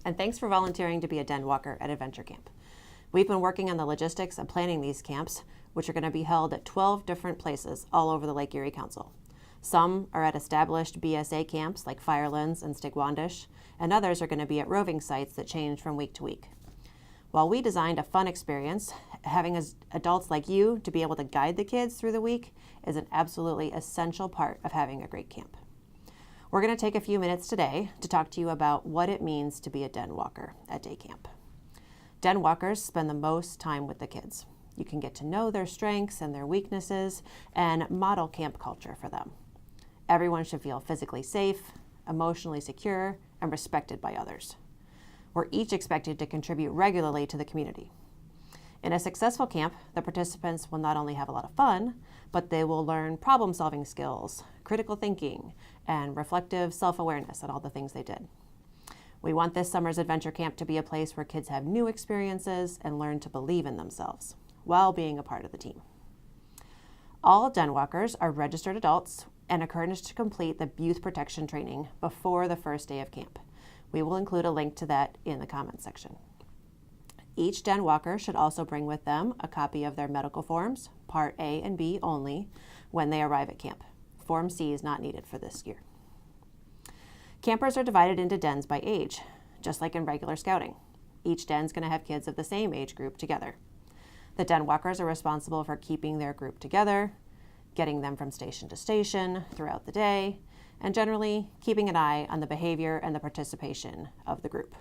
and thanks for volunteering to be a den walker at Adventure Camp. We've been working on the logistics of planning these camps, which are going to be held at 12 different places all over the Lake Erie Council. Some are at established BSA camps like Firelands and Stigwandish, and others are going to be at roving sites that change from week to week. While we designed a fun experience, having adults like you to be able to guide the kids through the week is an absolutely essential part of having a great camp. We're going to take a few minutes today to talk to you about what it means to be a den walker at day camp. Den walkers spend the most time with the kids. You can get to know their strengths and their weaknesses and model camp culture for them. Everyone should feel physically safe, emotionally secure, and respected by others. We're each expected to contribute regularly to the community. In a successful camp, the participants will not only have a lot of fun, but they will learn problem-solving skills, critical thinking, and reflective self-awareness at all the things they did. We want this summer's adventure camp to be a place where kids have new experiences and learn to believe in themselves while being a part of the team. All den walkers are registered adults and encouraged to complete the youth protection training before the first day of camp. We will include a link to that in the comments section. Each den walker should also bring with them a copy of their medical forms, Part A and B only, when they arrive at camp. Form C is not needed for this year. Campers are divided into dens by age, just like in regular scouting. Each den is going to have kids of the same age group together. The den walkers are responsible for keeping their group together, getting them from station to station throughout the day, and generally keeping an eye on the behavior and the participation of the group.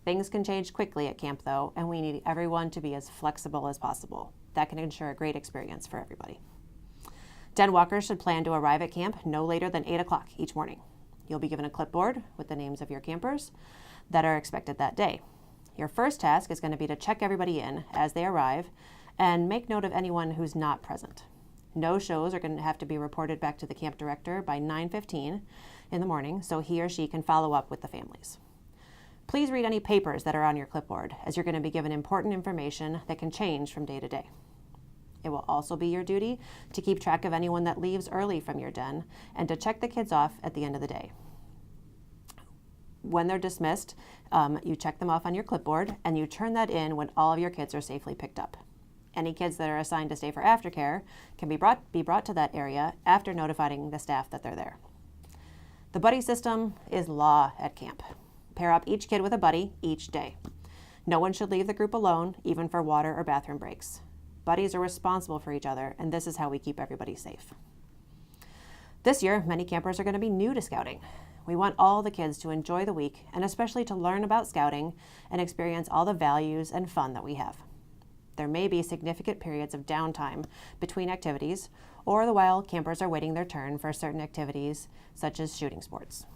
Things can change quickly at camp though, and we need everyone to be as flexible as possible. That can ensure a great experience for everybody. Den walkers should plan to arrive at camp no later than 8 o'clock each morning. You'll be given a clipboard with the names of your campers that are expected that day. Your first task is going to be to check everybody in as they arrive and make note of anyone who's not present. No-shows are going to have to be reported back to the camp director by 9:15 in the morning so he or she can follow up with the families. Please read any papers that are on your clipboard as you're going to be given important information that can change from day to day. It will also be your duty to keep track of anyone that leaves early from your den and to check the kids off at the end of the day. When they're dismissed, you check them off on your clipboard and you turn that in when all of your kids are safely picked up. Any kids that are assigned to stay for aftercare can be brought to that area after notifying the staff that they're there. The buddy system is law at camp. Pair up each kid with a buddy each day. No one should leave the group alone, even for water or bathroom breaks. Buddies are responsible for each other, and this is how we keep everybody safe. This year, many campers are going to be new to scouting. We want all the kids to enjoy the week, and especially to learn about scouting and experience all the values and fun that we have. There may be significant periods of downtime between activities, or the while campers are waiting their turn for certain activities, such as shooting sports.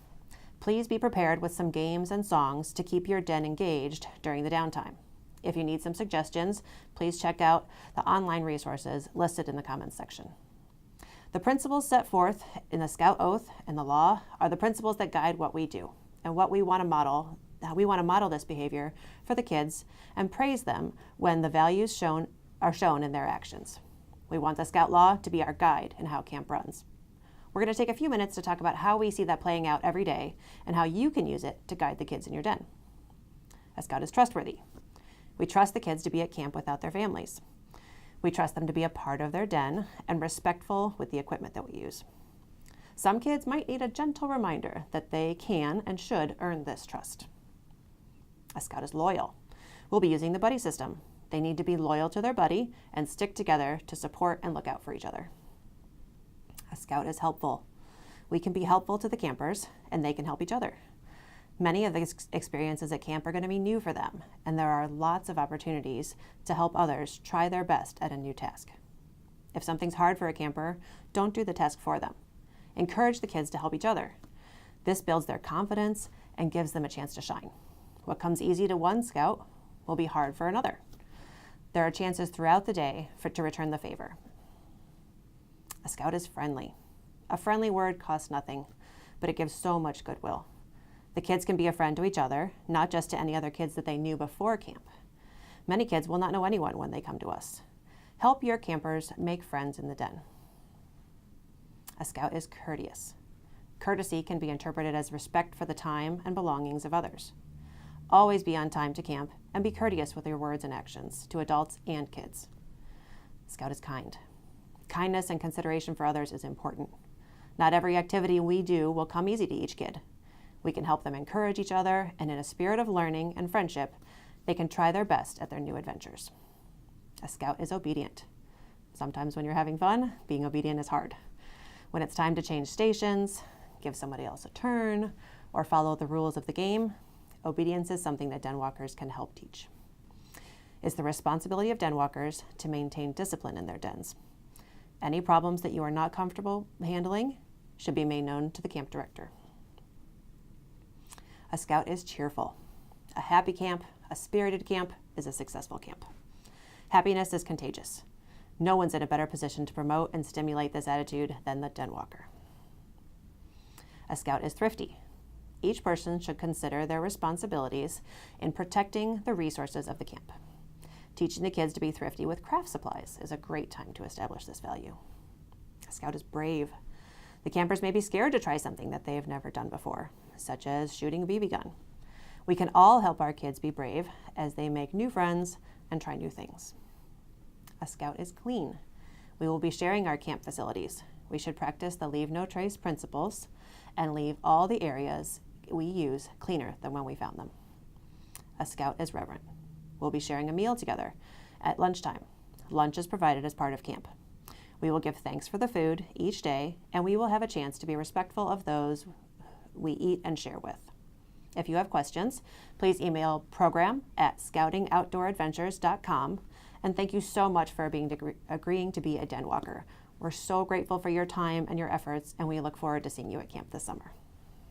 Please be prepared with some games and songs to keep your den engaged during the downtime. If you need some suggestions, please check out the online resources listed in the comments section. The principles set forth in the Scout Oath and the law are the principles that guide what we do and what we want to model. We want to model this behavior for the kids and praise them when the values are shown in their actions. We want the Scout Law to be our guide in how camp runs. We're going to take a few minutes to talk about how we see that playing out every day and how you can use it to guide the kids in your den. A Scout is trustworthy. We trust the kids to be at camp without their families. We trust them to be a part of their den and respectful with the equipment that we use. Some kids might need a gentle reminder that they can and should earn this trust. A Scout is loyal. We'll be using the buddy system. They need to be loyal to their buddy and stick together to support and look out for each other. A Scout is helpful. We can be helpful to the campers and they can help each other. Many of the experiences at camp are going to be new for them, and there are lots of opportunities to help others try their best at a new task. If something's hard for a camper, don't do the task for them. Encourage the kids to help each other. This builds their confidence and gives them a chance to shine. What comes easy to one Scout will be hard for another. There are chances throughout the day to return the favor. A Scout is friendly. A friendly word costs nothing, but it gives so much goodwill. The kids can be a friend to each other, not just to any other kids that they knew before camp. Many kids will not know anyone when they come to us. Help your campers make friends in the den. A Scout is courteous. Courtesy can be interpreted as respect for the time and belongings of others. Always be on time to camp and be courteous with your words and actions to adults and kids. Scout is kind. Kindness and consideration for others is important. Not every activity we do will come easy to each kid. We can help them encourage each other, and in a spirit of learning and friendship, they can try their best at their new adventures. A scout is obedient. Sometimes when you're having fun, being obedient is hard. When it's time to change stations, give somebody else a turn, or follow the rules of the game, obedience is something that den walkers can help teach. It's the responsibility of den walkers to maintain discipline in their dens. Any problems that you are not comfortable handling should be made known to the camp director. A scout is cheerful. A happy camp, a spirited camp, is a successful camp. Happiness is contagious. No one's in a better position to promote and stimulate this attitude than the den walker. A scout is thrifty. Each person should consider their responsibilities in protecting the resources of the camp. Teaching the kids to be thrifty with craft supplies is a great time to establish this value. A scout is brave. The campers may be scared to try something that they have never done before, such as shooting a BB gun. We can all help our kids be brave as they make new friends and try new things. A scout is clean. We will be sharing our camp facilities. We should practice the leave no trace principles and leave all the areas we use cleaner than when we found them. A scout is reverent. We'll be sharing a meal together at lunchtime. Lunch is provided as part of camp. We will give thanks for the food each day, and we will have a chance to be respectful of those we eat and share with. If you have questions, please email program@scoutingoutdooradventures.com, and thank you so much for agreeing to be a den walker. We're so grateful for your time and your efforts, and we look forward to seeing you at camp this summer.